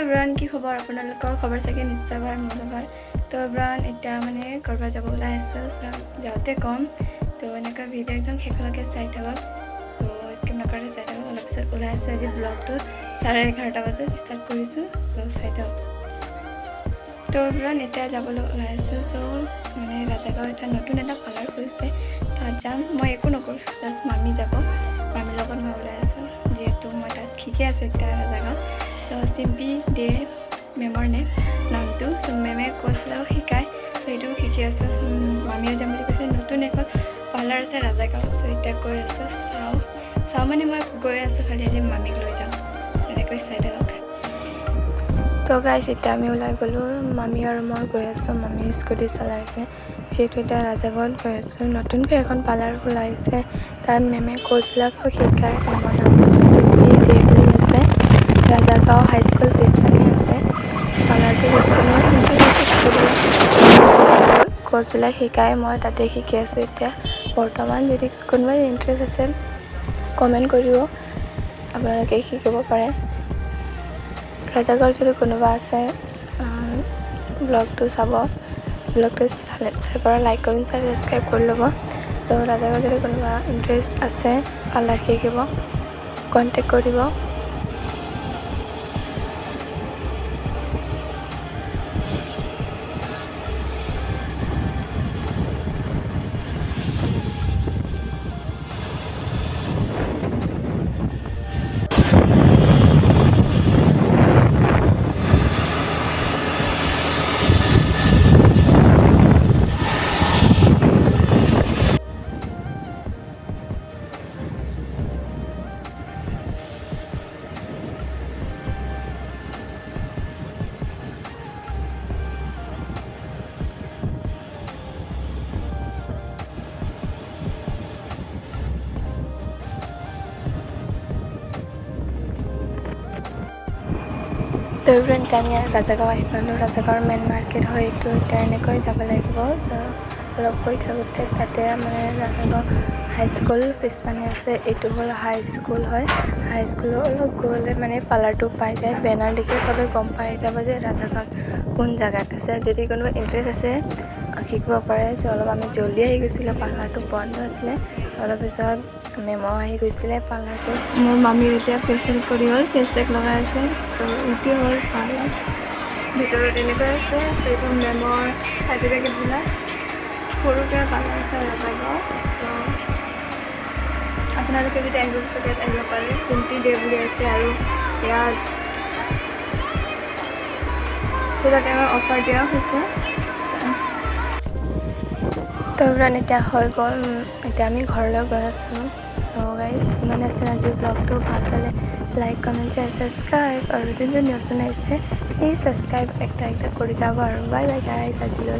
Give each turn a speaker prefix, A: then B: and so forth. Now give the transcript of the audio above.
A: Everyone, কি খবৰ আপোনালোকৰ? খবৰ চাগে নিশ্চয় ভাল, মোৰো ভাল। তো এভৰিৱান, এতিয়া মানে ক'ৰবাত যাব ওলাই আছোঁ, যাওঁতে ক'ম। তো এনেকুৱা ভিডিঅ' একদম শেষলৈকে চাই থাকক। তো স্কিপ নকৰাকৈ চাই থাকক। অলপ পিছত ওলাই আছোঁ। আজি ব্লগটো 11:30 বজাত ষ্টাৰ্ট কৰিছোঁ। তো চাই থাকক। তো এভৰিৱান, এতিয়া যাবলৈ ওলাই আছোঁ। চ' মানে ৰাজাগাঁও এটা নতুন এটা পাৰ্লাৰ খুলিছে, তাত যাম। মই একো নকৰোঁ, জাষ্ট মামী যাব। মামীৰ লগত মই ওলাই আছোঁ, যিহেতু মই তাত শিকি আছোঁ এতিয়া ৰাজাগাঁৱত। চ' চিম্পি দে মেমৰ নামটো। চ' মেমে কোৰ্চবিলাকো শিকায়, চ' সেইটোও শিকি আছোঁ। মামীও যাম বুলি কৈছে। নতুন এখন পাৰ্লাৰ আছে ৰাজাগাঁৱত। চ' এতিয়া গৈ আছোঁ, চাওঁ মানে মই গৈ আছোঁ, খালি আজি মামীক লৈ যাওঁ। তেনেকৈ চাই থাকক। তো গাইজ, এতিয়া আমি ওলাই গ'লোঁ। মামী আৰু মই গৈ আছোঁ। মামী স্কুটি চলাইছে, যিহেতু এতিয়া ৰাজাগাঁৱত গৈ আছোঁ। নতুনকৈ এখন পাৰ্লাৰ খোলা আহিছে, তাত মেমে কোৰ্চবিলাকো শিকায়। মেমৰ নাম চিম্পি দে বুলি আছে। ৰাজাগাঁও হাইস্কুল পিছফালে আছে পাৰ্লাৰটো। যদি কোনোবা ইণ্টাৰেষ্ট আছে শিকিবলৈ, যিহেতু কোৰ্চবিলাক শিকায়, মই তাতে শিকি আছোঁ এতিয়া বৰ্তমান। যদি কোনোবাই ইণ্টাৰেষ্ট আছে কমেণ্ট কৰিব, আপোনালোকে শিকিব পাৰে। ৰাজাগাঁৱৰ যদি কোনোবা আছে, ব্লগটো চাব। ব্লগটো চাই পৰা লাইক কমেণ্ট ছাবস্ক্ৰাইব কৰি ল'ব। চ' ৰাজাগাঁৱত যদি কোনোবা ইণ্টাৰেষ্ট আছে পাৰ্লাৰ শিকিব, কণ্টেক্ট কৰিব। তো এভৰিৱান, এতিয়া আমি ৰাজাগাঁও আহি পালোঁ। ৰাজাগাঁৱৰ মেইন মাৰ্কেট হয় এইটো। এতিয়া এনেকৈ যাব লাগিব। অলপ গৈ থাকোঁতে তাতে মানে ৰাজাগাঁও হাইস্কুল পিছপানে আছে। এইটো হ'ল হাইস্কুল হয়। হাইস্কুলৰ অলপ গ'লে মানে পাৰ্লাৰটো পাই যায়। বেনাৰ দেখি চবে গম পাই যাব যে ৰাজাগাঁৱত কোন জেগাত আছে। যদি কোনোবা ইণ্টাৰেষ্ট আছে শিকিব পাৰে। যে অলপ আমি জল্দি আহি গৈছিলোঁ, পাৰ্লাৰটো বন্ধ আছিলে। অলপ পিছত মেমো আহি গৈছিলে পাৰ্লাৰটো। মোৰ মামীৰ এতিয়া ফেচিয়েল কৰি হ'ল, ফেচ পেক লগাই আছে। তো এইটোৱে হ'ল পাৰ্লাৰ। ভিতৰত এনেকৈ আছে। এইটো মেমৰ চাৰ্টিফিকেটবিলাক। সৰুকৈ পাৰ্লাৰ আছে ৰাজাগাঁৱত। ত' আপোনালোকে যদি আহিব বিচাৰে আহিব পাৰে। চিম্পি দে বুলি আছে। আৰু ইয়াত পূজা টাইমৰ অফাৰ দিয়া হৈছে। তো এভৰিৱান, এতিয়া হৈ গ'ল। এতিয়া আমি ঘৰলৈ গৈ আছোঁ। ত' গাইজ, ইমান আছে আজি ব্লগটো। ভাল পালে লাইক কমেণ্ট শ্বেয়াৰ ছাবস্ক্ৰাইব, আৰু যোন নতুন আহিছে প্লিজ ছাবস্ক্ৰাইব একটা কৰি যাব। আৰু বাই বাই গাইজ আজিলৈ।